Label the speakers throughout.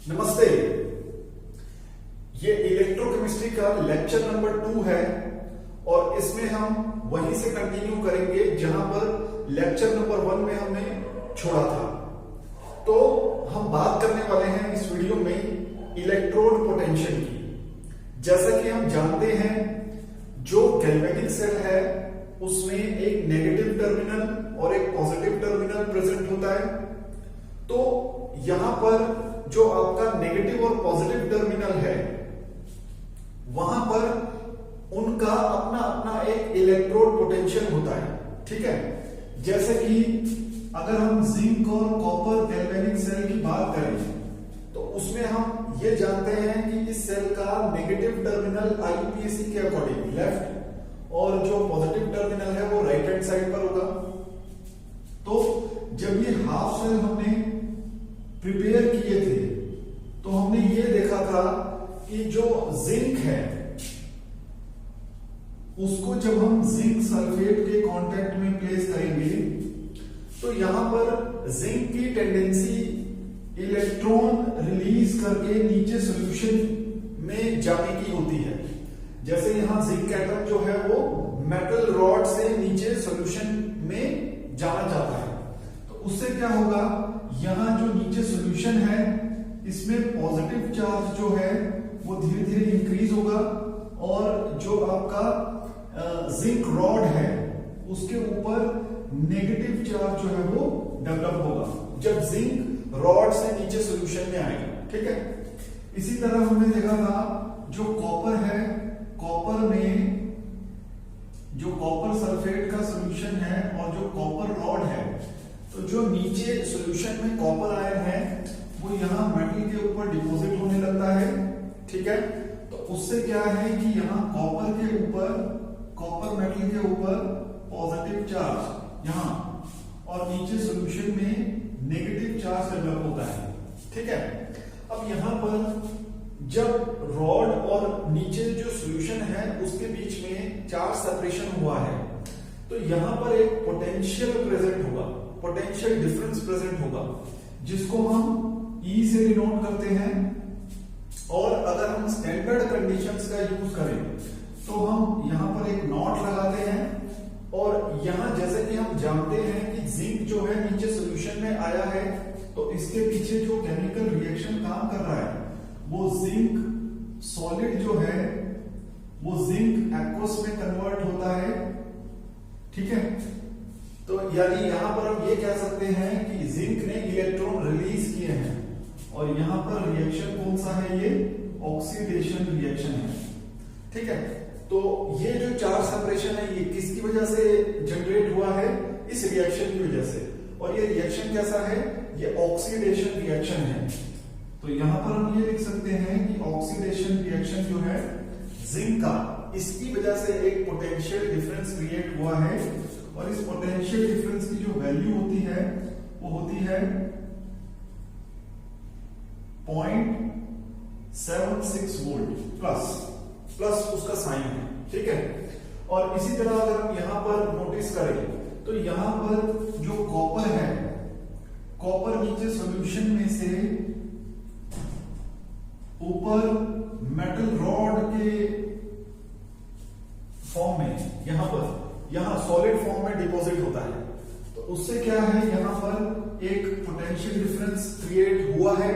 Speaker 1: नमस्ते। ये इलेक्ट्रोकेमिस्ट्री का लेक्चर नंबर 2 है और इसमें हम वहीं से कंटिन्यू करेंगे जहां पर लेक्चर नंबर 1 में हमने छोड़ा था। तो हम बात करने वाले हैं इस वीडियो में इलेक्ट्रोड पोटेंशियल की। जैसा कि हम जानते हैं, जो गैल्वेनिक सेल है उसमें एक नेगेटिव टर्मिनल और एक पॉजिटिव टर्मिनल प्रेजेंट होता है। तो यहां पर जो आपका नेगेटिव और पॉजिटिव टर्मिनल है वहां पर उनका अपना अपना एक इलेक्ट्रोड पोटेंशियल होता है। ठीक है, जैसे कि अगर हम जिंक और कॉपर गैल्वेनिक सेल की बात करें तो उसमें हम ये जानते हैं कि इस सेल का नेगेटिव टर्मिनल आईपीएसी के अकॉर्डिंग लेफ्ट और जो पॉजिटिव टर्मिनल है वो राइट हैंड साइड पर होगा। तो जब ये हाफ सेल हमने प्रिपेयर किए थे तो हमने ये देखा था कि जो जिंक है उसको जब हम जिंक सल्फेट के कांटेक्ट में प्लेस करेंगे तो यहां पर जिंक की टेंडेंसी इलेक्ट्रॉन रिलीज करके नीचे सॉल्यूशन में जाने की होती है। जैसे यहां जिंक एटम जो है वो मेटल रॉड से नीचे सॉल्यूशन में जाना चाहता है, तो उससे क्या होगा, यहां जो नीचे सॉल्यूशन है इसमें पॉजिटिव चार्ज जो है वो धीरे धीरे इंक्रीज होगा और जो आपका जिंक रॉड है उसके ऊपर नेगेटिव चार्ज जो है वो डेवलप होगा जब जिंक रॉड से नीचे सॉल्यूशन में आएगा। ठीक है, इसी तरह हमने देखा था जो कॉपर है, कॉपर में जो कॉपर सल्फेट का सॉल्यूशन है और जो कॉपर रॉड है, तो जो नीचे सॉल्यूशन में कॉपर आयन है वो यहाँ मेटल के ऊपर डिपॉजिट होने लगता है। ठीक है, तो उससे क्या है कि यहाँ कॉपर के ऊपर, कॉपर मेटल के ऊपर पॉजिटिव चार्ज यहाँ और नीचे सॉल्यूशन में नेगेटिव चार्ज डेवलप होता है। ठीक है, अब यहाँ पर जब रॉड और नीचे जो सॉल्यूशन है उसके बीच में चार्ज सेपरेशन हुआ है तो यहाँ पर एक पोटेंशियल प्रेजेंट होगा, पोटेंशियल डिफरेंस प्रेजेंट होगा जिसको हम E से डिनोट करते हैं। और अगर हम स्टैंडर्ड कंडीशंस का यूज करें तो हम यहां पर एक नॉट लगाते हैं और यहां जैसे कि हम जानते हैं कि जिंक जो है नीचे सॉल्यूशन में आया है तो इसके पीछे जो केमिकल रिएक्शन काम कर रहा है वो जिंक सॉलिड जो है वो जिंक एक्वस में कन्वर्ट होता है। ठीक है, तो यानी यहां पर हम ये कह सकते हैं कि जिंक ने इलेक्ट्रॉन रिलीज किए हैं और यहां पर रिएक्शन कौन सा है, ये ऑक्सीडेशन रिएक्शन है। ठीक है, तो ये जो चार्ज सेपरेशन है ये किसकी वजह से जनरेट हुआ है, इस रिएक्शन की वजह से। और ये रिएक्शन कैसा है, ये ऑक्सीडेशन रिएक्शन है। तो यहां पर हम ये लिख सकते हैं कि ऑक्सीडेशन रिएक्शन जो है जिंक का, इसकी वजह से एक पोटेंशियल डिफरेंस क्रिएट हुआ है और इस पोटेंशियल डिफरेंस की जो वैल्यू होती है वो होती है 0.76 वोल्ट प्लस उसका साइन है। ठीक है, और इसी तरह अगर हम यहां पर नोटिस करें तो यहां पर जो कॉपर है, कॉपर नीचे सॉल्यूशन में से ऊपर मेटल रॉड के फॉर्म में यहां सॉलिड फॉर्म में डिपॉजिट होता है। तो उससे क्या है, यहां पर एक पोटेंशियल डिफरेंस क्रिएट हुआ है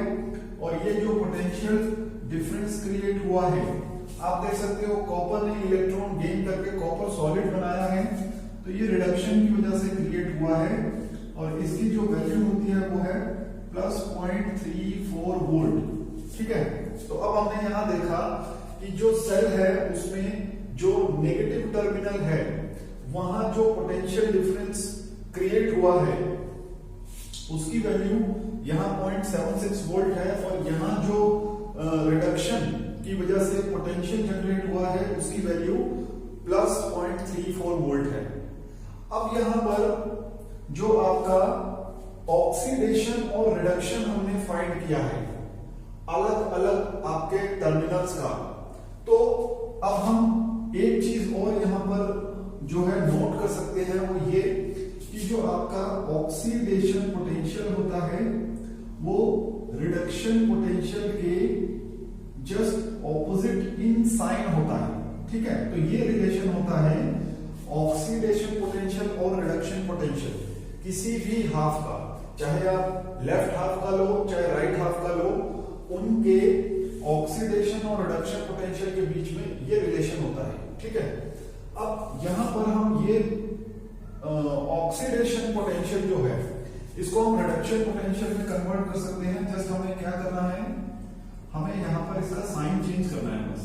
Speaker 1: और ये जो पोटेंशियल डिफरेंस क्रिएट हुआ है आप देख सकते हो कॉपर ने इलेक्ट्रॉन गेन करके कॉपर सॉलिड बनाया है, तो ये रिडक्शन की वजह से क्रिएट हुआ है और इसकी जो वैल्यू होती है वो है प्लस 0.34 वोल्ट। ठीक है, तो अब हमने यहां देखा कि जो सेल है उसमें जो नेगेटिव टर्मिनल है वहां जो पोटेंशियल डिफरेंस क्रिएट हुआ है उसकी वैल्यू यहां 0.76 वोल्ट है और यहां जो रिडक्शन की वजह से पोटेंशियल जनरेट हुआ है उसकी वैल्यू प्लस 0.34 वोल्ट है। अब यहां पर जो आपका ऑक्सीडेशन और रिडक्शन हमने फाइंड किया है अलग अलग आपके टर्मिनल्स का, तो अब हम एक चीज और यहां पर जो है नोट कर सकते हैं वो ये कि जो आपका ऑक्सीडेशन पोटेंशियल होता है वो रिडक्शन पोटेंशियल के जस्ट ऑपोजिट इन साइन होता है, ठीक है। तो ये रिलेशन होता है ऑक्सीडेशन पोटेंशियल और रिडक्शन पोटेंशियल किसी भी हाफ का, चाहे आप लेफ्ट हाफ का लो चाहे राइट हाफ का लो, उनके ऑक्सीडेशन और रिडक्शन पोटेंशियल के बीच में ये रिलेशन होता है, ठीक है। अब यहां पर हम ये ऑक्सीडेशन पोटेंशियल जो है इसको हम रिडक्शन पोटेंशियल में कन्वर्ट कर सकते हैं। जस्ट हमें क्या करना है, हमें यहां पर इसका साइन चेंज करना है बस।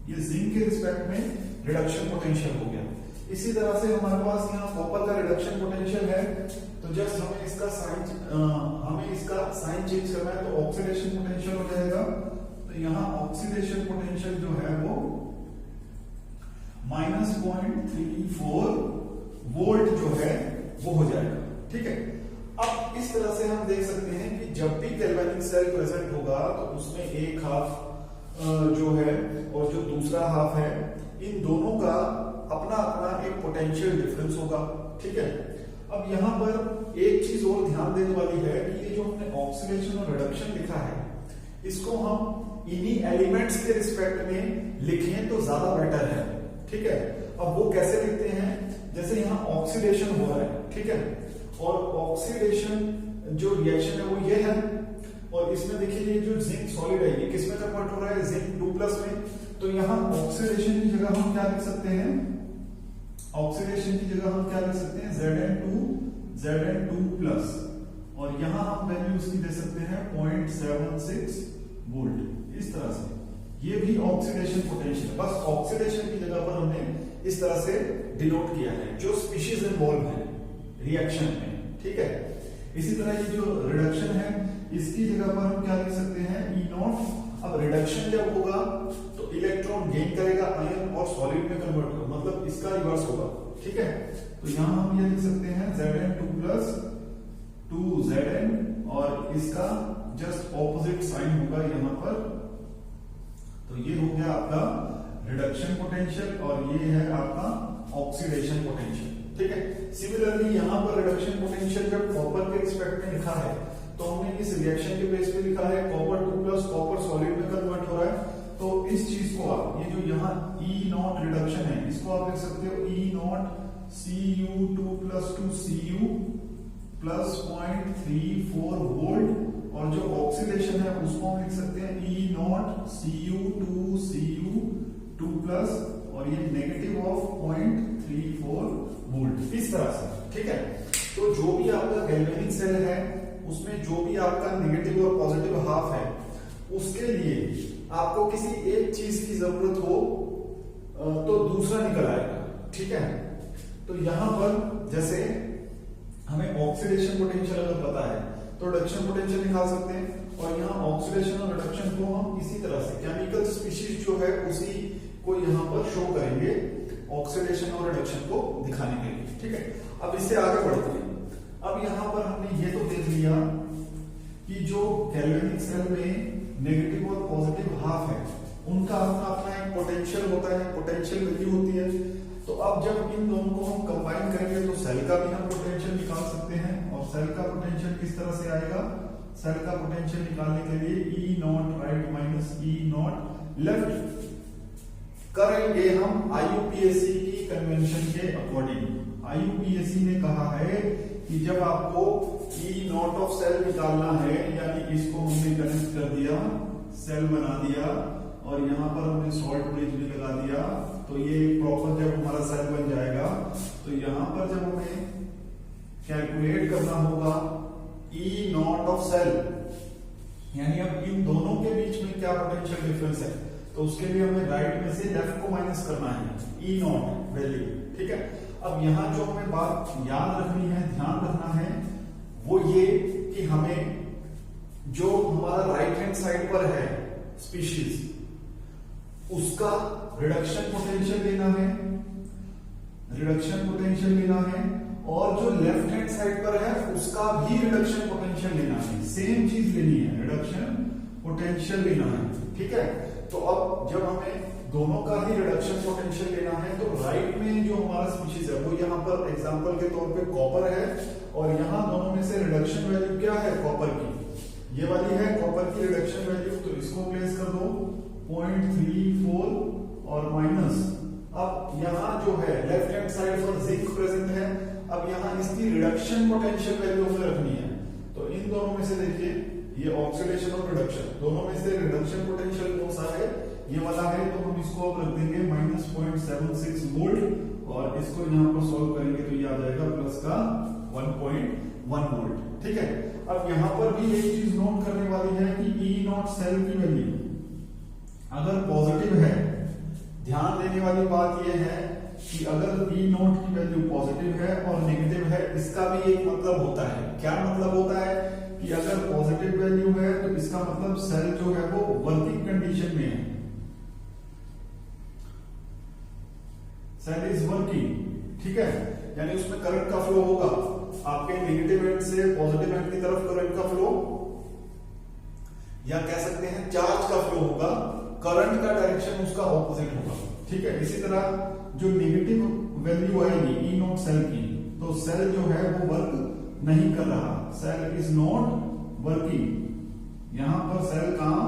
Speaker 1: ये जिंक के रिस्पेक्ट में रिडक्शन पोटेंशियल हो गया। इसी तरह से हमारे पास यहाँ कॉपर का रिडक्शन पोटेंशियल है, तो जस्ट हमें इसका साइन चेंज करना है, तो ऑक्सीडेशन पोटेंशियल हो जाएगा। तो यहाँ ऑक्सीडेशन पोटेंशियल जो है वो -0.34 वोल्ट जो है वो हो जाएगा, ठीक है। अब इस तरह से हम देख सकते हैं कि जब भी गैल्वेनिक सेल प्रेजेंट होगा तो उसमें एक हाफ जो है और जो दूसरा हाफ है, इन दोनों का अपना अपना एक पोटेंशियल डिफरेंस होगा, ठीक है। अब यहाँ पर एक चीज और ध्यान देने वाली है कि ये जो हमने ऑक्सीडेशन और रिडक्शन लिखा है, इसको हम इन्हीं एलिमेंट्स के रिस्पेक्ट में लिखें तो ज्यादा बेटर है, ठीक है। अब वो कैसे लिखते हैं, जैसे यहाँ ऑक्सीडेशन हो रहा है, ठीक है, और ऑक्सीडेशन जो रिएक्शन है वो ये है, और इसमें देखिए ये जो जिंक सॉलिड है ये किसमें कन्वर्ट हो रहा है, जिंक 2+ में। तो यहाँ ऑक्सीडेशन की जगह हम क्या लिख सकते हैं, ऑक्सीडेशन की जगह हम क्या लिख सकते हैं, Zn2+, और यहाँ हम वैल्यू उसकी दे सकते हैं 0.76 वोल्ट। इस तरह से ये भी ऑक्सीडेशन पोटेंशियल, बस ऑक्सीडेशन की जगह पर हमने इस तरह से डिनोट किया है जो स्पीशीज इन्वॉल्व है रिएक्शन में, ठीक है। इसी तरह ये जो रिडक्शन है इसकी जगह पर हम क्या लिख सकते हैं, E0। अब रिडक्शन जब होगा तो इलेक्ट्रॉन गेन करेगा आयन और सॉलिड में कन्वर्ट होगा, मतलब इसका रिवर्स होगा, ठीक है। तो यहां हम ये लिख सकते हैं Zn2+ 2Zn, और इसका जस्ट ऑपोजिट साइन होगा यहां पर। तो ये हो गया आपका रिडक्शन पोटेंशियल और ये है आपका ऑक्सीडेशन पोटेंशियल, ठीक है। सिमिलरली यहां पर रिडक्शन पोटेंशियल जब कॉपर के रिस्पेक्ट में लिखा है तो हमने इस रिएक्शन के बेस पे लिखा है कॉपर 2+, कॉपर सॉलिड में कन्वर्ट हो रहा है। तो इस चीज को आप ये जो यहाँ E0 रिडक्शन है इसको आप लिख सकते हो E0 Cu2+2 Cu plus 0.34 volt, और जो ऑक्सीडेशन है उसको हम लिख सकते हैं E0 Cu2 Cu2+, और ये नेगेटिव ऑफ 0.34 वोल्ट, इस तरह से, ठीक है। तो जो भी आपका गैल्वेनिक सेल है उसमें जो भी आपका नेगेटिव और पॉजिटिव हाफ है, उसके लिए आपको किसी एक चीज की जरूरत हो तो दूसरा निकल आएगा, ठीक है। तो यहां पर जैसे हमें ऑक्सीडेशन पोटेंशियल अगर पता है तो रिडक्शन पोटेंशियल निकाल सकते हैं, और यहाँ ऑक्सीडेशन और रिडक्शन को हम इसी तरह से केमिकल स्पीशीज जो है उसी को यहाँ पर शो करेंगे ऑक्सीडेशन और रिडक्शन को दिखाने के लिए, ठीक है। अब इससे आगे बढ़ते हैं। अब यहाँ पर हमने ये तो देख लिया कि जो गैल्वेनिक सेल में नेगेटिव और पॉजिटिव हाफ है उनका अपना अपना एक पोटेंशियल होता है, पोटेंशियल वैल्यू होती है। तो अब जब इन दोनों को हम कंबाइन करेंगे तो सेल का भी हम पोटेंशियल निकाल सकते हैं, और सेल का पोटेंशियल किस तरह से आएगा, सेल का पोटेंशियल निकालने के लिए E0 right minus E0 left करेंगे हम IUPAC की कन्वेंशन के अकॉर्डिंग। IUPAC ने कहा है कि जब आपको E0 ऑफ सेल निकालना है, यानी इसको हमने कनेक्ट कर दिया, सेल बना दिया और यहाँ पर हमने सॉल्ट ब्रिज भी लगा दिया, तो ये प्रॉपर जब हमारा सेल बन जाएगा तो यहाँ पर जब हमें कैलकुलेट करना होगा E0 ऑफ सेल, यानी अब इन दोनों के बीच में क्या पोटेंशियल डिफरेंस है, तो उसके लिए हमें राइट में से लेफ्ट को माइनस करना है E0 वैल्यू, ठीक है। अब यहाँ जो हमें बात याद रखनी है, ध्यान रखना है, वो ये कि हमें जो हमारा राइट हैंड साइड पर है स्पीशीज, उसका रिडक्शन पोटेंशियल लेना है, रिडक्शन पोटेंशियल लेना है, और जो लेफ्ट हैंड साइड पर है उसका भी रिडक्शन पोटेंशियल लेना है, सेम चीज लेनी है, रिडक्शन पोटेंशियल लेना है, ठीक है। तो अब जब हमें दोनों का ही रिडक्शन पोटेंशियल लेना है तो राइट में जो हमारा स्पीशीज है वो यहाँ पर एग्जांपल के तौर पे कॉपर है, और यहाँ दोनों में से रिडक्शन वैल्यू क्या है कॉपर की, ये वाली है कॉपर की रिडक्शन वैल्यू, तो इसको प्लेस कर दो 0.34 और माइनस, अब यहाँ जो है लेफ्ट हैंड साइड पर जिंक प्रेजेंट है, अब यहाँ इसकी रिडक्शन पोटेंशियल वैल्यू हमें रखनी है। तो इन दोनों में से देखिए, ये ऑक्सीडेशन और रिडक्शन, दोनों में से रिडक्शन पोटेंशियल कौन सा है, ये वाला है, तो हम इसको अब रख देंगे -0.76 वोल्ट, और इसको यहाँ पर सॉल्व करेंगे तो ये आ जाएगा प्लस का 1.1 वोल्ट। ठीक है, अब यहाँ पर भी एक चीज नोट करने वाली है कि E0 सेल की वैल्यू अगर पॉजिटिव है, ध्यान देने वाली बात यह है कि अगर E0 की वैल्यू पॉजिटिव है और नेगेटिव है, इसका भी एक मतलब होता है। क्या मतलब होता है कि अगर पॉजिटिव वैल्यू है तो इसका मतलब सेल जो है वो वर्किंग कंडीशन में है, सेल इज वर्किंग। ठीक है, यानी उसमें करंट का फ्लो होगा, आपके नेगेटिव एंड से पॉजिटिव एंड की तरफ करंट का फ्लो, या कह सकते हैं चार्ज का फ्लो होगा, करंट का डायरेक्शन उसका ऑपोजिट होगा। ठीक है, इसी तरह जो नेगेटिव वैल्यू आएगी E0 सेल की, तो सेल जो है वो वर्क नहीं कर रहा, सेल इज नॉट वर्किंग, यहां पर सेल काम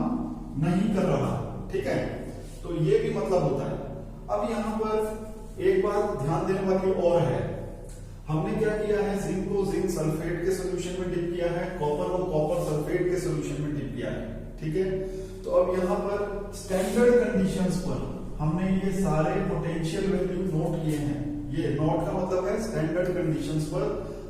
Speaker 1: नहीं कर रहा। ठीक है, तो ये भी मतलब होता है। अब यहां पर एक बात ध्यान देने वाली और है, हमने क्या किया है, जिंक को जिंक सल्फेट के सॉल्यूशन में डिप किया है, कॉपर को कॉपर सल्फेट के सॉल्यूशन में डिप किया है। ठीक है, तो अब यहां पर स्टैंडर्ड कंडीशंस पर हमने ये सारे पोटेंशियल वैल्यू नोट किए हैं। ये नोट का मतलब है स्टैंडर्ड कंडीशंस पर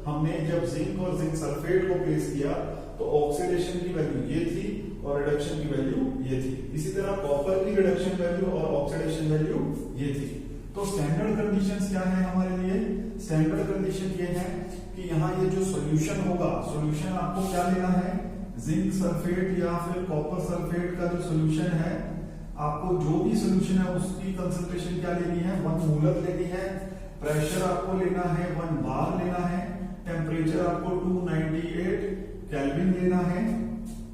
Speaker 1: हमने जब जिंक और जिंक सल्फेट को प्लेस किया तो ऑक्सीडेशन की वैल्यू ये थी और रिडक्शन की वैल्यू ये थी। इसी तरह कॉपर की रिडक्शन वैल्यू और ऑक्सीडेशन वैल्यू ये थी। तो स्टैंडर्ड कंडीशंस क्या है हमारे लिए, स्टैंडर्ड कंडीशन ये है कि यहाँ ये जो सॉल्यूशन होगा, सॉल्यूशन आपको क्या लेना है, जिंक सल्फेट या फिर कॉपर सल्फेट का जो सॉल्यूशन है, आपको जो भी सॉल्यूशन है उसकी कंसंट्रेशन क्या लेनी है, 1 मोलर लेनी है, प्रेशर आपको लेना है 1 बार लेना है, टेम्परेचर आपको 298 केल्विन लेना है।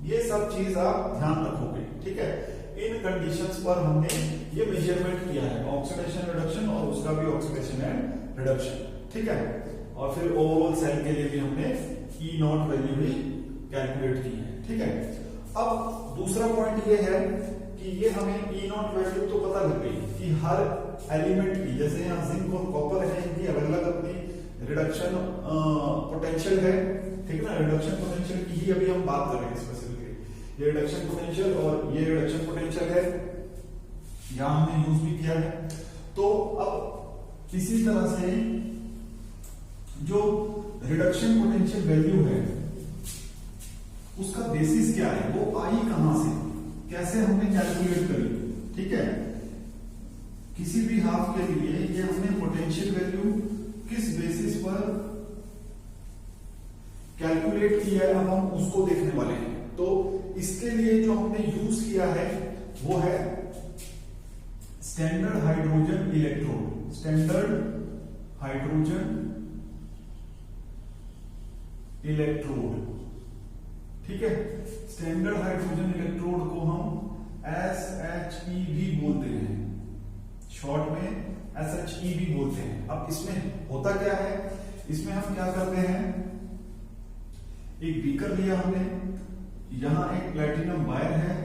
Speaker 1: ये सब चीज आप ध्यान रखोगे। ठीक है, इन कंडीशंस पर हमने ये मेजरमेंट किया है, ऑक्सीडेशन रिडक्शन और उसका भी ऑक्सीडेशन एंड रिडक्शन। ठीक है, और फिर ओवरऑल सेल के लिए भी हमने E0 वैल्यू भी कैलकुलेट की है। ठीक है, अब दूसरा पॉइंट ये है कि ये हमें E0 वैल्यू तो पता लग गई कि हर एलिमेंट की, जैसे यहाँ जिंक और कॉपर है, इनकी अलग अलग अपनी रिडक्शन पोटेंशियल है। ठीक है ना, रिडक्शन पोटेंशियल की ही अभी हम बात कर रहे हैं स्पेसिफिकली, ये रिडक्शन पोटेंशियल और ये रिडक्शन पोटेंशियल है, यहां हमने यूज भी किया है। तो अब इसी तरह से जो रिडक्शन पोटेंशियल वैल्यू है उसका बेसिस क्या है, वो आई कहां से, कैसे हमने कैलकुलेट करी। ठीक है, किसी भी हाफ के लिए ये हमने पोटेंशियल वैल्यू किस बेसिस पर कैलकुलेट किया है, अब हम उसको देखने वाले हैं। तो इसके लिए जो हमने यूज किया है वो है standard hydrogen electrode, standard hydrogen electrode. ठीक है, स्टैंडर्ड हाइड्रोजन इलेक्ट्रोड को हम SHE भी बोलते हैं, शॉर्ट में SHE भी बोलते हैं। अब इसमें होता क्या है, इसमें हम क्या करते हैं, एक बीकर लिया हमने, यहां एक प्लैटिनम वायर है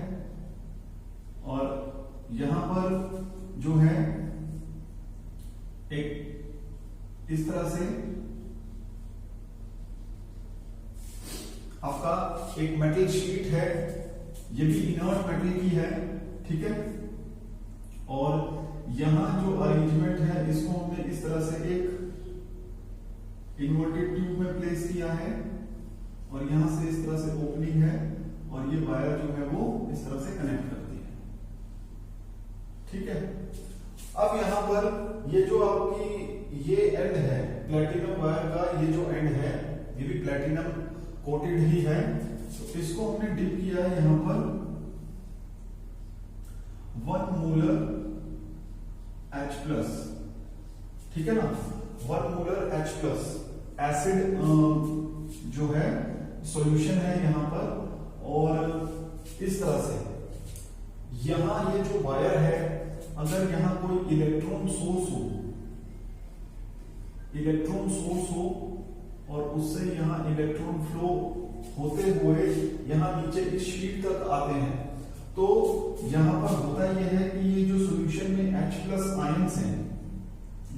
Speaker 1: और यहां पर जो है एक इस तरह से आपका एक मेटल शीट है, ये भी इनर्ट मेटल की है। ठीक है, और यहां जो अरेंजमेंट है इसको हमने इस तरह से एक इन्वर्टेड ट्यूब में प्लेस किया है और यहां से इस तरह से ओपनिंग है और ये वायर जो है वो इस तरह से कनेक्ट करती है। ठीक है, अब यहां पर ये जो आपकी ये एंड है प्लैटिनम वायर का, ये जो एंड है ये भी प्लैटिनम कोटेड ही है, तो इसको हमने डिप किया है यहां पर 1 मोलर H+। ठीक है ना, 1 मोलर H+ एसिड जो है सॉल्यूशन है यहां पर, और इस तरह से यहां ये जो वायर है, अगर यहां कोई इलेक्ट्रॉन सोर्स हो और उससे यहां इलेक्ट्रॉन फ्लो होते हुए यहाँ नीचे इस शीट तक आते हैं। तो यहाँ पर होता यह है कि ये जो सॉल्यूशन में H+ आयंस हैं,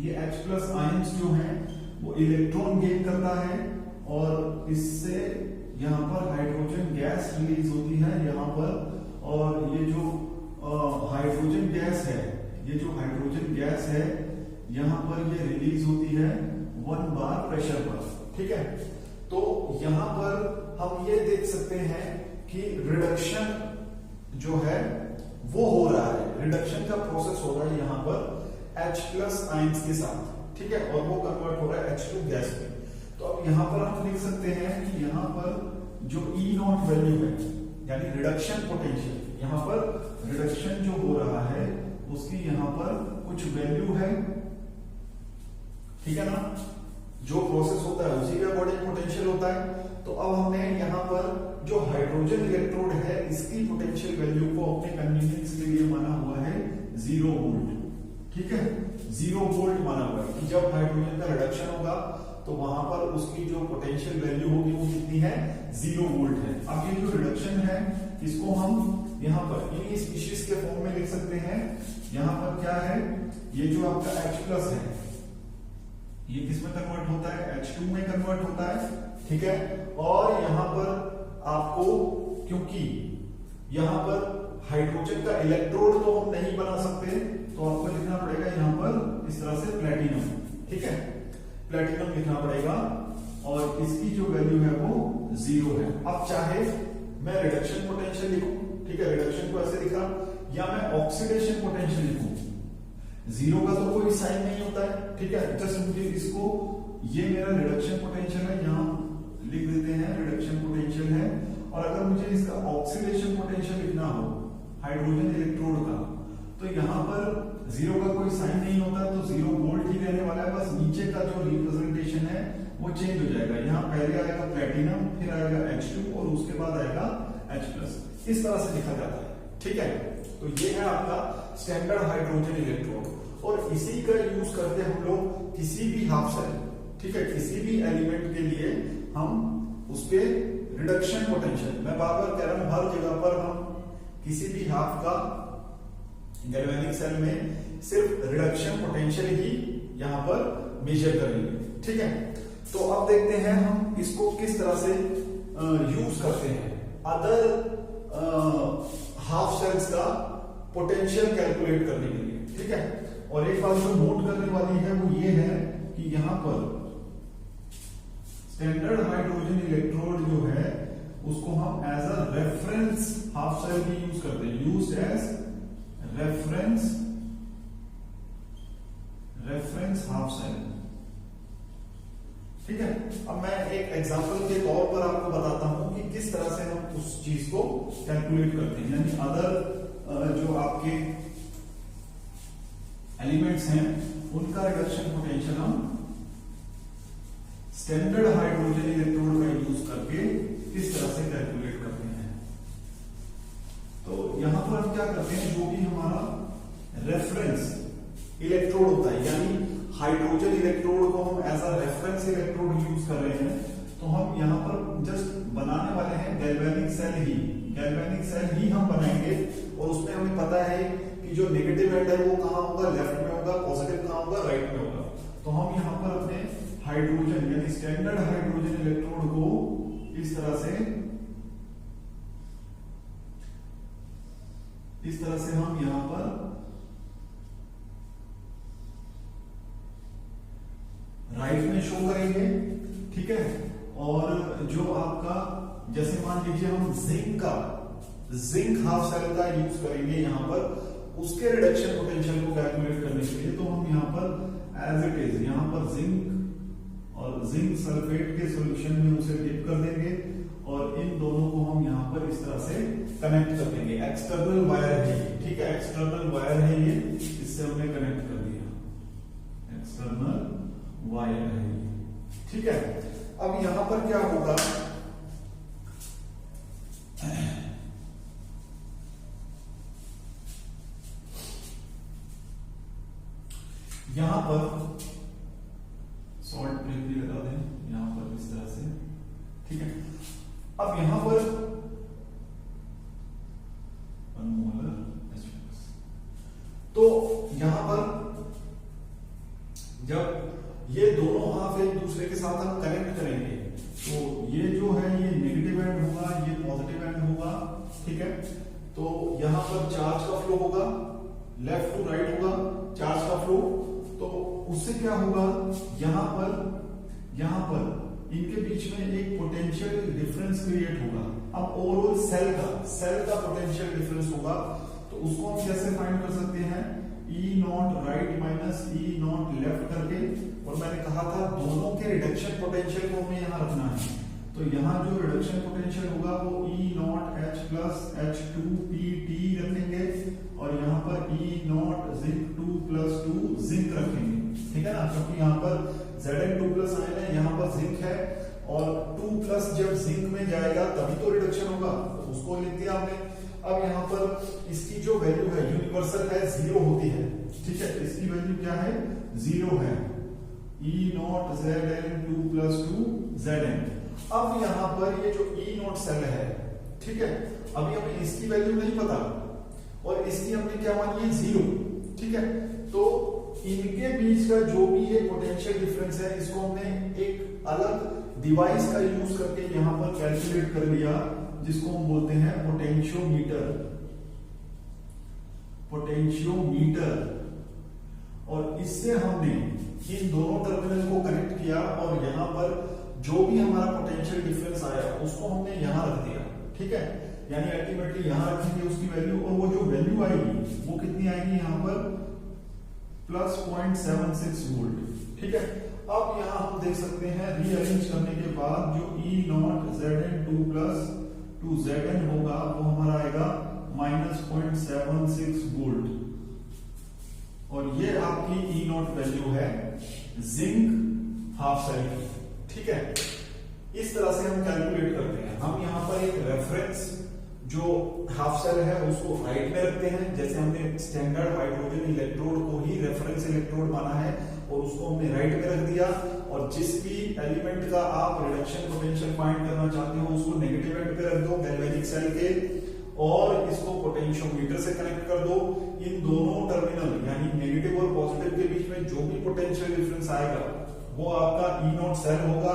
Speaker 1: ये H+ आयंस जो हैं वो इलेक्ट्रॉन गेन करता है और इससे यहाँ पर हाइड्रोजन गैस रिलीज होती है यहाँ पर। और ये जो हाइड्रोजन गैस है, ये जो हाइड्रोजन गैस है यहाँ पर ये रिलीज होती है 1 बार प्रेशर पर, ठीक है। तो यहाँ पर हम ये देख सकते हैं कि रिडक्शन जो है वो हो रहा है, रिडक्शन का प्रोसेस हो रहा है यहाँ पर H+ आयंस के साथ, ठीक है, और वो कन्वर्ट हो रहा है H2 गैस में। तो अब यहाँ पर हम लिख सकते हैं कि यहाँ पर जो E0 वैल्यू है यानी रिडक्शन पोटेंशियल, यहाँ पर रिडक्शन जो हो रहा है उसकी यहाँ पर कुछ वैल्यू है, ठीक है ना। जो प्रोसेस होता है उसी के अकॉर्डिंग पोटेंशियल होता है। तो अब हमने यहाँ पर जो हाइड्रोजन इलेक्ट्रोड है इसकी पोटेंशियल वैल्यू को अपने कन्वीनियंस के लिए माना हुआ है 0 वोल्ट, ठीक है। 0 वोल्ट माना हुआ है कि जब हाइड्रोजन का रिडक्शन होगा तो वहां पर उसकी जो पोटेंशियल वैल्यू होगी वो कितनी है, 0 वोल्ट है। अब ये जो रिडक्शन है इसको हम यहाँ पर इन्हीं स्पीशीज के फॉर्म में लिख सकते हैं। यहाँ पर क्या है, ये जो आपका H+ है ये किसमें कन्वर्ट होता है, H2 में कन्वर्ट होता है, ठीक है। और यहाँ पर आपको, क्योंकि यहाँ पर हाइड्रोजन का इलेक्ट्रोड तो हम नहीं बना सकते, तो आपको लिखना पड़ेगा यहाँ पर इस तरह से प्लेटिनम, ठीक है, प्लेटिनम लिखना पड़ेगा और इसकी जो वैल्यू है वो 0 है। अब चाहे मैं रिडक्शन पोटेंशियल लिखूं, ठीक है, रिडक्शन को ऐसे लिखा, या मैं ऑक्सीडेशन पोटेंशियल लिखूं, 0 का तो कोई साइन नहीं होता है, ठीक है। जस्ट मुझे इसको, ये मेरा रिडक्शन पोटेंशियल है, यहाँ लिख देते हैं रिडक्शन पोटेंशियल है। और अगर मुझे इसका ऑक्सीडेशन पोटेंशियल लिखना हो हाइड्रोजन इलेक्ट्रोड का, तो यहाँ पर 0 का कोई साइन नहीं होता, तो 0 वोल्ट ही रहने वाला है, बस नीचे का जो रिप्रेजेंटेशन है वो चेंज हो जाएगा। यहाँ पहले आएगा प्लेटिनम, फिर आएगा H2 और उसके बाद आएगा H+, इस तरह से लिखा जाता है, ठीक है। तो ये है आपका स्टैंडर्ड हाइड्रोजन इलेक्ट्रोड, और इसी का यूज करते हम लोग किसी भी हाफ सेल, ठीक है, किसी भी एलिमेंट के लिए हम उसके रिडक्शन पोटेंशियल, मैं बार बार कह रहा हूं हर जगह पर हम किसी भी हाफ का गैल्वेनिक सेल में सिर्फ रिडक्शन पोटेंशियल ही यहां पर मेजर करेंगे, ठीक है। तो अब देखते हैं हम इसको किस तरह से यूज करते हैं अदर हाफ सेल्स का पोटेंशियल कैलकुलेट करने के लिए, ठीक है। और एक बात जो नोट करने वाली है वो ये है कि यहां पर स्टैंडर्ड हाइड्रोजन इलेक्ट्रोड जो है उसको हम as a reference half cell भी यूज करते हैं, used as reference half cell, ठीक है। अब मैं एक एग्जांपल के तौर पर आपको बताता हूं कि किस तरह से हम उस चीज को कैलकुलेट करते हैं, यानी अदर जो आपके एलिमेंट्स हैं उनका रिडक्शन पोटेंशियल हम स्टैंडर्ड हाइड्रोजन इलेक्ट्रोड का यूज करके किस तरह से कैलकुलेट करते हैं। तो यहां पर हम क्या करते हैं, जो भी हमारा रेफरेंस इलेक्ट्रोड होता है, यानी हाइड्रोजन इलेक्ट्रोड को हम as a reference electrode use कर रहे हैं, तो हम यहां पर जस्ट बनाने वाले हैं गैल्वेनिक सेल ही हम बनाएंगे। और उसमें हमें पता है कि जो नेगेटिव एंड है वो कहां होगा, लेफ्ट में होगा, पॉजिटिव कहां होगा, राइट में होगा। तो हम यहां पर अपने हाइड्रोजन यानी स्टैंडर्ड हाइड्रोजन इलेक्ट्रोड को इस तरह से हम यहां पर राइट में शो करेंगे, ठीक है। और जो आपका, जैसे मान लीजिए हम जिंक हाफ सेल का यूज करेंगे यहां पर उसके रिडक्शन पोटेंशियल को कैलकुलेट करने के लिए, तो हम यहां पर एज इट इज यहां पर जिंक और जिंक सल्फेट के सॉल्यूशन में उसे डिप कर देंगे और इन दोनों को हम यहां पर इस तरह से कनेक्ट कर देंगे। एक्सटर्नल वायर है ये, ठीक है, एक्सटर्नल वायर है ये, इससे हमने कनेक्ट कर दिया, एक्सटर्नल वायर है ये, ठीक है। अब यहां पर क्या होगा, यहां पर सॉल्ट ब्रेक भी लगा दें यहां पर इस तरह से, ठीक है। अब यहां पर 1 मोलर H+। तो यहां पर जब ये दोनों हाफ एक दूसरे के साथ हम कनेक्ट करेंगे तो ये जो है ये नेगेटिव एंड होगा, ये पॉजिटिव एंड होगा, ठीक है। तो यहां पर चार्ज का फ्लो होगा, लेफ्ट टू राइट होगा चार्ज का फ्लो। तो उससे क्या होगा, यहां पर इनके बीच में एक पोटेंशियल डिफरेंस क्रिएट होगा। अब ओवरऑल सेल का पोटेंशियल डिफरेंस होगा, तो उसको हम कैसे फाइंड कर सकते हैं, E not right minus E not left करके। और मैंने कहा था दोनों के रिडक्शन पोटेंशियल को हमें यहां रखना है। तो यहां जो रिडक्शन पोटेंशियल होगा वो E not H plus H2PT रखेंगे, और यहां पर E not zinc 2 plus 2 zinc रखेंगे, ठीक है ना, क्योंकि यहां पर Zn2 प्लस आयन है, यहां पर जिंक है, और 2 प्लस जब जिंक में जाएगा तभी तो रिडक्शन होगा, तो उसको लिख दिया हमने। अब यहां पर इसकी जो वैल्यू है यूनिवर्सल है, 0 होती है, ठीक है। इसकी वैल्यू क्या है, 0 है, E not Zn2 plus 2 Zn। अब यहां पर ये जो E नॉट सेल है, ठीक है, अभी हमें इसकी वैल्यू नहीं पता, और इसकी हमने क्या मानी है, 0, ठीक है। तो इनके बीच का जो भी ये पोटेंशियल डिफरेंस है, इसको हमने एक अलग डिवाइस का यूज करके यहां पर कैलकुलेट कर लिया, जिसको हम बोलते हैं पोटेंशियोमीटर। और इससे हमने इन दोनों टर्मिनल को कनेक्ट किया, और यहां पर जो भी हमारा पोटेंशियल डिफरेंस आया उसको हमने यहां रख दिया, ठीक है। यानी अल्टीमेटली यहां रखेंगे उसकी वैल्यू, और वो जो वैल्यू आएगी वो कितनी आएगी, यहां पर प्लस 0.76 वोल्ट, ठीक है। अब यहां हम देख सकते हैं रीअरेंज करने के बाद जो E not Zn2 plus 2 Zn होगा वो हमारा आएगा माइनस 0.76 वोल्ट, और ये आपकी E नॉट वैल्यू है जिंक हाफ सेल की, ठीक है। इस तरह से हम कैलकुलेट करते हैं। हम यहां पर एक रेफरेंस जो हाफ सेल है उसको राइट में रखते हैं, जैसे हमने स्टैंडर्ड हाइड्रोजन इलेक्ट्रोड को ही रेफरेंस इलेक्ट्रोड माना है, और उसको हमने राइट में रख दिया। और जिस भी एलिमेंट का आप रिडक्शन पोटेंशियल फाइंड करना चाहते हो उसको नेगेटिव एंड पे रख दो गैल्वेनिक सेल के, और इसको पोटेंशियोमीटर से कनेक्ट कर दो। इन दोनों टर्मिनल यानी नेगेटिव और पॉजिटिव के बीच में जो भी पोटेंशियल डिफरेंस आएगा वो आपका E नॉट सेल होगा,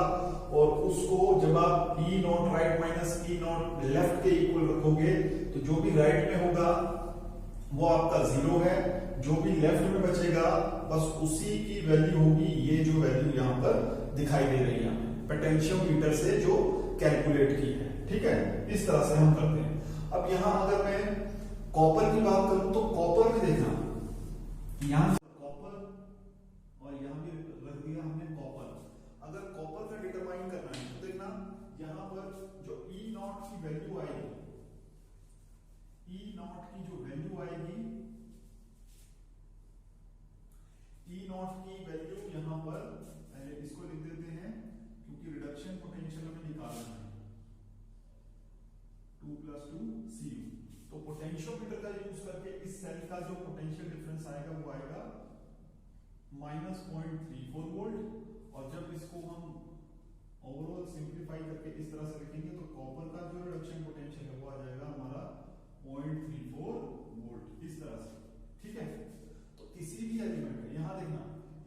Speaker 1: और उसको जब आप E not right minus E not left के इक्वल रखोगे तो जो भी राइट में होगा वो आपका 0 है, जो भी लेफ्ट में बचेगा बस उसी की वैल्यू होगी, ये जो वैल्यू यहां पर दिखाई दे रही है पोटेंशियोमीटर से जो कैलकुलेट की है, ठीक है। इस तरह से हम करते हैं। अब यहां अगर मैं कॉपर की बात करूं तो कॉपर में देखना, यहां कॉपर और यहां भी रख दिया हमने कॉपर। अगर कॉपर का डिटरमाइन करना है तो देखना यहां पर जो E नॉट की वैल्यू आएगी, E नॉट की जो वैल्यू आएगी, E नॉट की वैल्यू यहां पर पहले इसको लिख देते हैं क्योंकि रिडक्शन पोटेंशियल हमें निकालना है, 2 प्लस 2 CU। तो पोटेंशियोमीटर का यूज करके इस सेल का जो पोटेंशियल डिफरेंस आएगा वो आएगा माइनस 0.34 वोल्ट, और जब इसको हम ओवरऑल सिंप्लीफाई करके इस तरह से लिखेंगे तो कॉपर का जो रिडक्शन पोटेंशियल है वो आ जाएगा हमारा 0.34 वोल्ट, इस तरह से, ठीक है। तो किसी भी एलिमेंट में यहां देखना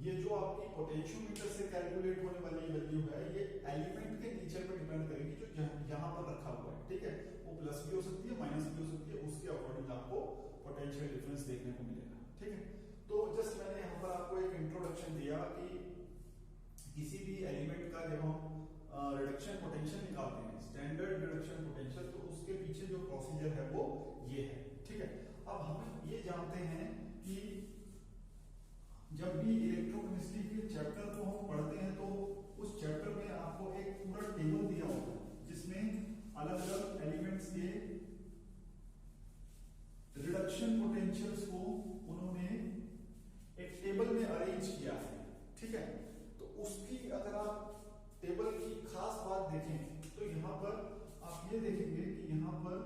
Speaker 1: ये जो आपकी पोटेंशियोमीटर से कैलकुलेट होने वाली वैल्यू है ये एलिमेंट के नेचर पर डिपेंड करेगी, जो यहां पर रखा हुआ है, ठीक है। वो प्लस भी हो सकती है माइनस भी हो सकती है, उसके अकॉर्डिंग आपको पोटेंशियल डिफरेंस देखने को मिलेगा, ठीक है। तो जस्ट मैंने यहां पर आपको एक इंट्रोडक्शन दिया कि किसी भी एलिमेंट का जब हम रिडक्शन पोटेंशियल निकालते हैं, स्टैंडर्ड रिडक्शन पोटेंशियल, तो उसके पीछे जो प्रोसीजर है वो ये है, ठीक है। अब हम ये जानते हैं कि जब भी इलेक्ट्रोकेमिस्ट्री के चैप्टर को हम पढ़ते हैं तो उस चैप्टर में आपको एक पूरा टेबल दिया होता है जिसमें अलग अलग एलिमेंट्स के रिडक्शन पोटेंशियल्स को उन्होंने एक टेबल में अरेंज किया है, ठीक है। तो उसकी अगर आप टेबल की खास बात देखें तो यहां पर आप ये देखेंगे कि यहां पर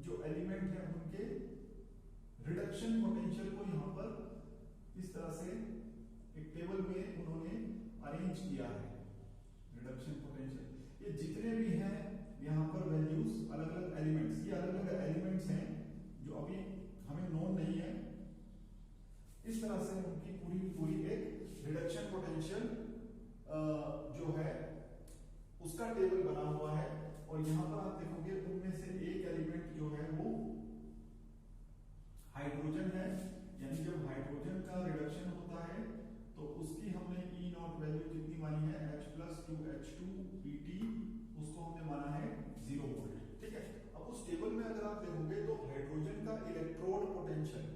Speaker 1: जो एलिमेंट है उनके रिडक्शन पोटेंशियल को यहां पर इस तरह से एक टेबल में उन्होंने अरेंज किया है। रिडक्शन पोटेंशियल ये जितने भी हैं यहां पर तरह से उनकी पूरी पूरी एक रिडक्शन पोटेंशियल जो है उसका टेबल बना हुआ है। और यहां पर आप देखोगे उनमें से एक एलिमेंट जो है वो हाइड्रोजन है, यानी जब हाइड्रोजन का रिडक्शन होता है तो उसकी हमने ई नॉट वैल्यू कितनी मानी है, H+2H2Pt, उसको हमने माना है 0 वोल्ट। ठीक है, अब उस टेबल में अगर आप देखोगे तो हाइड्रोजन का इलेक्ट्रोड पोटेंशियल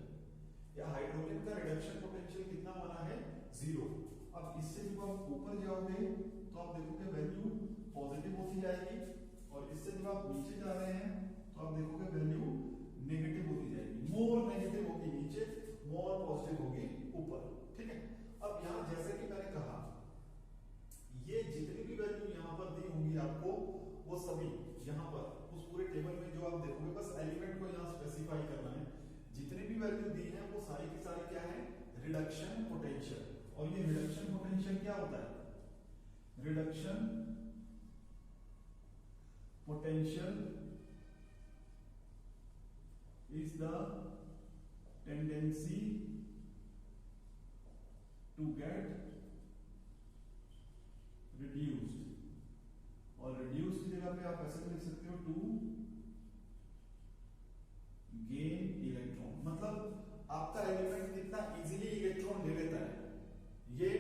Speaker 1: या हाइड्रोजन का रिडक्शन पोटेंशियल कितना माना है, 0। अब इससे जब आप ऊपर जाओगे तो आप देखोगे वैल्यू पॉजिटिव होती जाएगी, और इससे जब आप नीचे जा रहे हैं तो आप देखोगे वैल्यू नेगेटिव होती जाएगी। मोर नेगेटिव होगी नीचे, मोर पॉजिटिव होगी ऊपर। ठीक है, अब यहां जैसे कि मैंने कहा ये जितनी भी वैल्यू यहां पर दी होंगी आपको, वो सभी यहां पर उस पूरे टेबल में जो आप देखोगे, बस एलिमेंट को यहां स्पेसिफाई करना है। जितनी भी वैल्यू दी है वो सारी की सारी क्या है, रिडक्शन पोटेंशियल। और ये रिडक्शन पोटेंशियल क्या होता है, reduction potential is the tendency to get reduced, और reduce की जगह पे आप ऐसे लिख सकते हो to gain electron। मतलब आपका एलिमेंट कितना इजीली इलेक्ट्रॉन ले लेता है, ये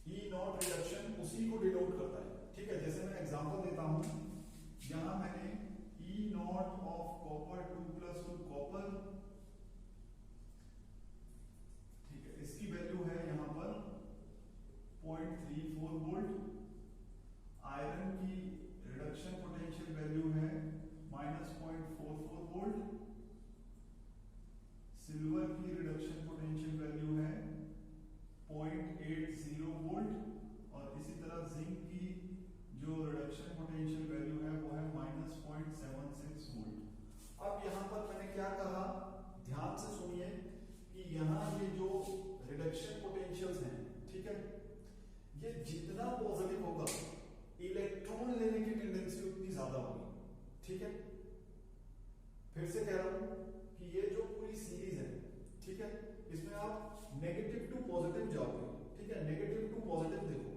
Speaker 1: ई नॉट रिडक्शन उसी को डिनोट करता है। ठीक है, जैसे मैं एग्जांपल देता हूं, यहां मैंने E not of copper 2+2 copper, ठीक है, इसकी वैल्यू है यहां पर 0.34 वोल्ट। आयरन की रिडक्शन पोटेंशियल वैल्यू है -0.44 वोल्ट। सिल्वर की रिडक्शन पोटेंशियल वैल्यू है 0.80 वोल्ट, और इसी तरह जिंक की जो रिडक्शन पोटेंशियल वैल्यू है वो है -0.76 वोल्ट। अब यहां पर मैंने क्या कहा, ध्यान से सुनिए कि यहां ये जो रिडक्शन पोटेंशियल्स हैं, ठीक है, ये जितना पॉजिटिव होगा इलेक्ट्रॉन लेने की टेंडेंसी उतनी ज्यादा होगी। ठीक है, फिर से कह रहा हूं कि ये जो पूरी सीरीज है, ठीक है, इसमें आप नेगेटिव टू पॉजिटिव जाओगे। ठीक है, नेगेटिव टू पॉजिटिव देखो,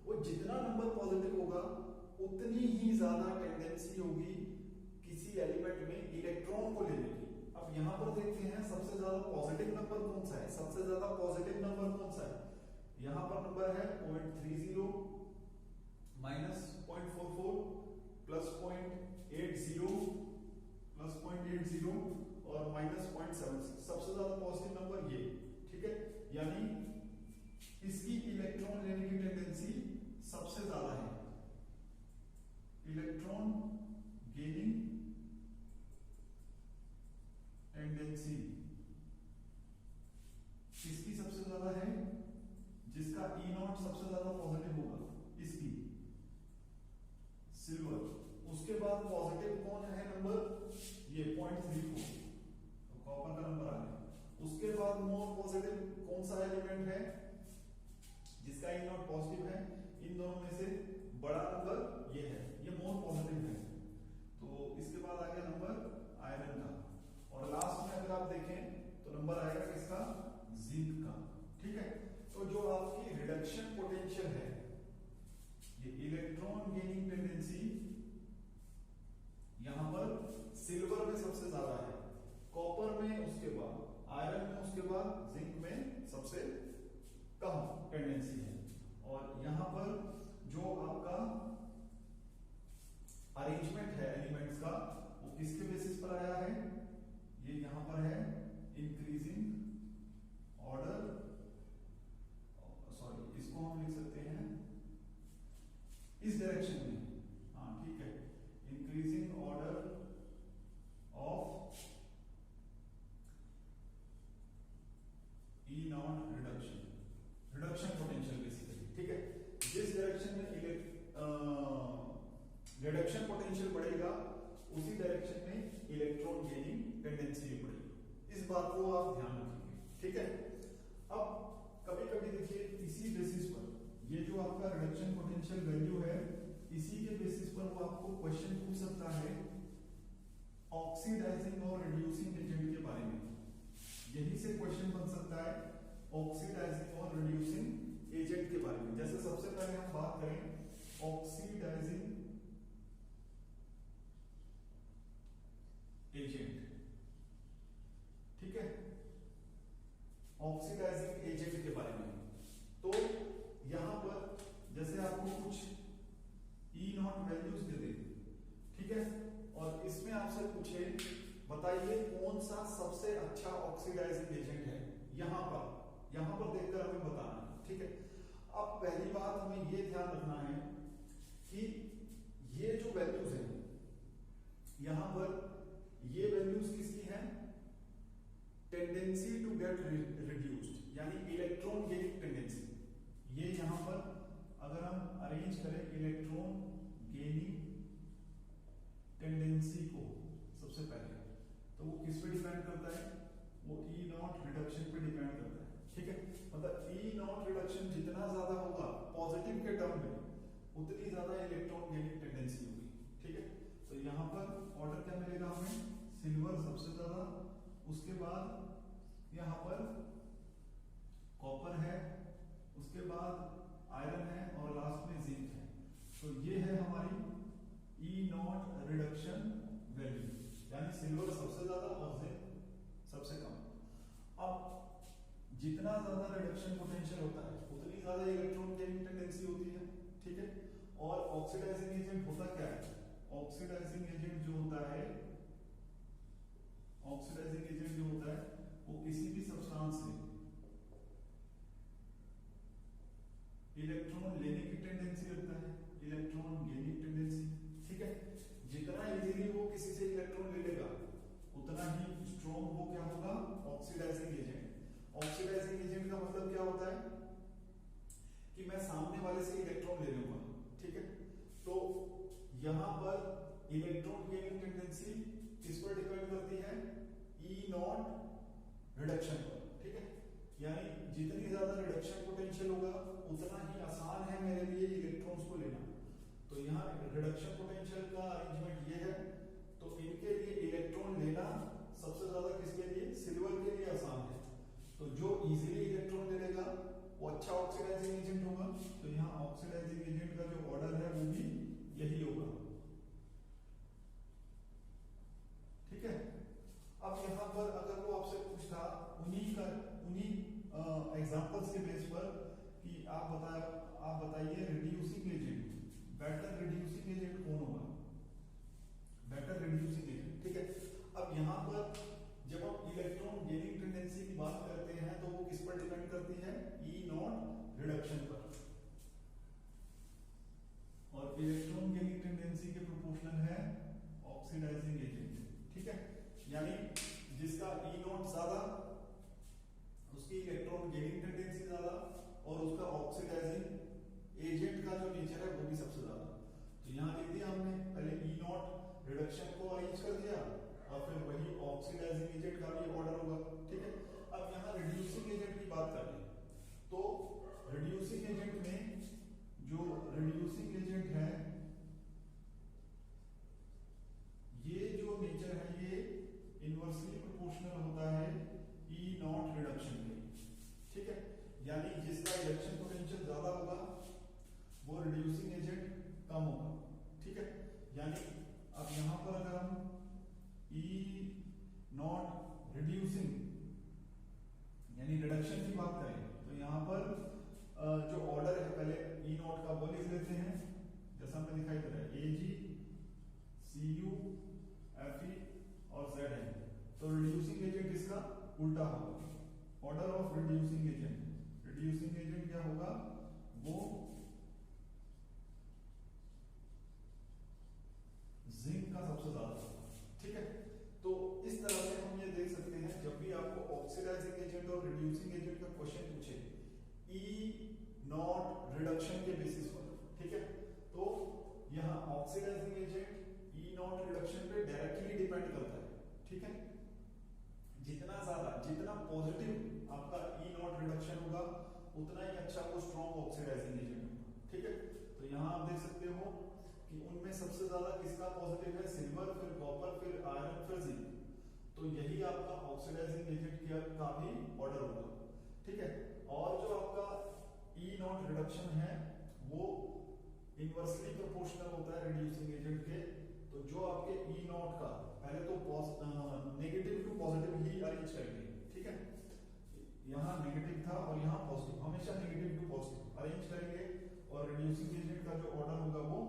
Speaker 1: वो जितना नंबर पॉजिटिव होगा उतनी ही ज्यादा टेंडेंसी होगी किसी एलिमेंट में इलेक्ट्रॉन को लेने की। अब यहां पर देखते हैं सबसे ज्यादा पॉजिटिव नंबर कौन सा है, सबसे ज्यादा पॉजिटिव नंबर कौन सा है, यहां पर नंबर है 0.30 -0.44 +0.80 +0.80 और -0.76, सबसे ज्यादा पॉजिटिव नंबर ये। ठीक है, यानी इसकी इलेक्ट्रॉन लेने की टेंडेंसी सबसे ज्यादा है, इलेक्ट्रॉन गेनिंग टेंडेंसी इसकी सबसे ज्यादा है, जिसका ई नॉट सबसे ज्यादा पॉजिटिव होगा, इसकी सिल्वर। उसके बाद पॉजिटिव कौन है नंबर, ये 0.34, तो कॉपर का नंबर आ गया। उसके बाद मोर पॉजिटिव कौन सा एलिमेंट है जिसका ई नॉट पॉजिटिव है, इन दोनों में से बड़ा नंबर ये है, ये मोर पॉजिटिव है। तो इसके बाद आ गया नंबर आयरन का, और लास्ट में अगर आप देखें तो नंबर आएगा किसका, जिंक का। ठीक है, तो जो आपकी रिडक्शन पोटेंशियल है, ये इलेक्ट्रॉन गेनिंग टेंडेंसी यहां पर सिल्वर में सबसे ज्यादा है, कॉपर में उसके बाद, आयरन में उसके बाद, जिंक में सबसे कम टेंडेंसी है। और यहां पर जो आपका अरेंजमेंट है एलिमेंट्स का, वो किसके बेसिस पर आया है, ये यहां पर है इंक्रीजिंग ऑर्डर, सॉरी इसको हम लिख सकते हैं इस डायरेक्शन में, हाँ ठीक है, increasing order of E naught reduction potential basically. ठीक है, जिस डायरेक्शन में रिडक्शन पोटेंशियल बढ़ेगा उसी डायरेक्शन में इलेक्ट्रॉन गेनिंग टेंडेंसी भी बढ़ेगी। इस बात को आप ध्यान रखेंगे। ठीक है, अब कभी कभी देखिए इसी बेसिस पर, ये जो आपका रिडक्शन पोटेंशियल वैल्यू है, इसी के बेसिस पर वो आपको क्वेश्चन पूछ सकता है ऑक्सीडाइजिंग और रिड्यूसिंग एजेंट के बारे में। यही से क्वेश्चन बन सकता है ऑक्सीडाइजिंग और रिड्यूसिंग एजेंट के बारे में। जैसे सबसे पहले हम बात करें ऑक्सीडाइजिंग एजेंट, ठीक है, ऑक्सीडाइजिंग एजेंट के बारे में। तो यहां पर जैसे आपको कुछ E0 वैल्यूज दे दे, ठीक है, और इसमें आपसे पूछे बताइए कौन सा सबसे अच्छा ऑक्सीडाइजिंग एजेंट है, यहां पर देखकर हमें बताना है, ठीक है। अब पहली बात हमें यह ध्यान रखना है कि ये जो वैल्यूज हैं यहां पर, ये वैल्यूज किसकी हैं, टेंडेंसी टू गेट रिड्यूस्ड, यानी इलेक्ट्रॉन गेनिंग टेंडेंसी। ये यहां पर अगर हम अरेंज करें इलेक्ट्रॉन गेनिंग टेंडेंसी को सबसे पहले, तो वो किस पे डिपेंड करता है, वो E0 रिडक्शन पे डिपेंड करता है, ठीक है। मतलब E0 रिडक्शन जितना ज्यादा होगा पॉजिटिव के टर्म में, उतनी ज्यादा इलेक्ट्रॉन गेनिंग टेंडेंसी होगी, ठीक है। तो यहां पर ऑर्डर क्या मिलेगा हमें, सिल्वर सबसे ज्यादा, उसके बाद यहां पर कॉपर है, उसके बाद आयरन है और लास्ट में जिंक है। तो ये है हमारी E0 रिडक्शन वैल्यू, यानी सिल्वर सबसे ज्यादा और जिंक सबसे कम। अब जितना ज्यादा रिडक्शन पोटेंशियल होता है उतनी ज्यादा इलेक्ट्रॉन गेनिंग टेंडेंसी होती है, ठीक है। और ऑक्सीडाइजिंग एजेंट होता क्या है, ऑक्सीडाइजिंग एजेंट जो होता है, ऑक्सीडाइजिंग एजेंट जो होता है वो किसी भी सब्सटेंस से इलेक्ट्रॉन लेने की टेंडेंसी रखता है, इलेक्ट्रॉन गेनिंग टेंडेंसी, ठीक है। जितना इजीली वो किसी से इलेक्ट्रॉन ले लेगा उतना ही स्ट्रॉन्ग वो क्या होगा, ऑक्सीडाइजिंग एजेंट। ऑक्सीडाइजिंग एजेंट का मतलब क्या होता है कि मैं सामने वाले से इलेक्ट्रॉन ले लूंगा, ठीक है। तो यहां पर इलेक्ट्रॉन गेनिंग टेंडेंसी किस पर डिपेंड करती है, E0 रिडक्शन पर, ठीक है। यानी जितनी ज्यादा रिडक्शन पोटेंशियल होगा उतना ही आसान है मेरे लिए इलेक्ट्रॉन्स को लेना। तो यहाँ रिडक्शन पोटेंशियल का अरेंजमेंट ये है, तो इनके लिए इलेक्ट्रॉन लेना सबसे ज्यादा किसके लिए, सिल्वर के लिए आसान है। तो जो इजीली इलेक्ट्रॉन ले लेगा वो अच्छा ऑक्सीडाइजिंग एजेंट होगा। तो यहाँ ऑक्सीडाइजिंग एजेंट का जो ऑर्डर है वो भी यही होगा, ठीक है। अब यहां पर अगर वो आपसे पूछता उन्हीं एग्जांपल्स के बेस पर कि आप बताइए reducing agent, better reducing agent कौन होगा, बेटर रिड्यूसिंग एजेंट, ठीक है। अब यहां पर जब हम इलेक्ट्रॉन गेनिंग टेंडेंसी की बात करते हैं तो वो किस पर डिपेंड करती है, E0 रिडक्शन पर, और इलेक्ट्रॉन गेनिंग टेंडेंसी के प्रोपोर्शनल है ऑक्सीडाइजिंग एजेंट, ठीक है। यानी जिसका E0 ज्यादा उसकी इलेक्ट्रॉन गेनिंग टेंडेंसी ज्यादा और उसका ऑक्सीडाइजिंग एजेंट का जो नेचर है वो भी सबसे ज्यादा। तो यहां लिख दिया हमने, पहले E0 रिडक्शन को अरेंज कर दिया और फिर वही ऑक्सीडाइजिंग एजेंट का भी ऑर्डर होगा, ठीक है। अब यहां रिड्यूसिंग एजेंट की बात कर रहे हैं, तो रिड्यूसिंग एजेंट में जो रिड्यूसिंग एजेंट है ये जो नेचर है ये इनवर्सली प्रोपोर्शनल होता है E0 रिडक्शन के, ठीक है। यानी जिसका रिडक्शन पोटेंशियल ज्यादा होगा वो रिड्यूसिंग एजेंट कम होगा, ठीक है। यानी अब यहां पर अगर हम E0 रिड्यूसिंग यानी रिडक्शन की बात करें तो यहां पर जो ऑर्डर है पहले E0 का वो लिख लेते हैं, जैसा हमें दिखाई दे रहा है Ag Cu Fe और Zn। तो रिड्यूसिंग एजेंट इसका उल्टा होगा, order of reducing agent, reducing agent क्या होगा, वो जिंक का सबसे ज्यादा होगा, ठीक है। तो इस तरह से हम ये देख सकते हैं जब भी आपको ऑक्सीडाइजिंग एजेंट और रिड्यूसिंग एजेंट का क्वेश्चन पूछे E0 रिडक्शन के बेसिस पर, ठीक है, तो यहां ऑक्सीडाइजिंग एजेंट E0 रिडक्शन पे डायरेक्टली डिपेंड करता है, ठीक है। जितना पॉजिटिव आपका E0 रिडक्शन होगा उतना ही अच्छा वो स्ट्रॉन्ग ऑक्सीडाइजिंग एजेंट होगा, ठीक है। तो यहां आप देख सकते हो कि उनमें सबसे ज्यादा किसका पॉजिटिव है, सिल्वर, फिर कॉपर, फिर आयरन, फिर जिंक। तो यही आपका ऑक्सीडाइजिंग एजेंट का भी ऑर्डर होगा, ठीक है। और जो आपका ई नॉट रिडक्शन है वो इनवर्सली प्रोपोर्शनल होता है रिड्यूसिंग एजेंट के। तो जो आपके ई नॉट का पहले तो नेगेटिव टू पॉजिटिव ही अरेंज करेंगे, ठीक है। यहाँ नेगेटिव था और यहाँ पॉजिटिव, हमेशा नेगेटिव टू पॉजिटिव अरेंज करेंगे और रिड्यूसिंग एजेंट का जो ऑर्डर होगा वो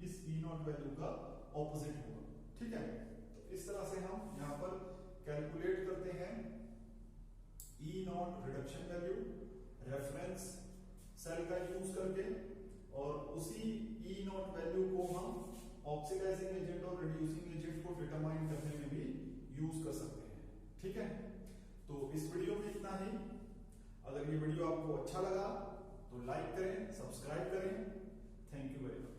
Speaker 1: इस ई नॉट वैल्यू का ऑपोजिट होगा, ठीक है। तो इस तरह से हम यहाँ पर कैलकुलेट करते हैं E naught reduction value reference cell का यूज करके, और उसी ई नॉट वैल्यू को हम ऑक्सीडाइजिंग एजेंट और रिड्यूसिंग एजेंट को डिटरमाइन करने में भी यूज कर सकते हैं, ठीक है। तो इस वीडियो में इतना ही। अगर ये वीडियो आपको अच्छा लगा तो लाइक करें, सब्सक्राइब करें। Thank you very much.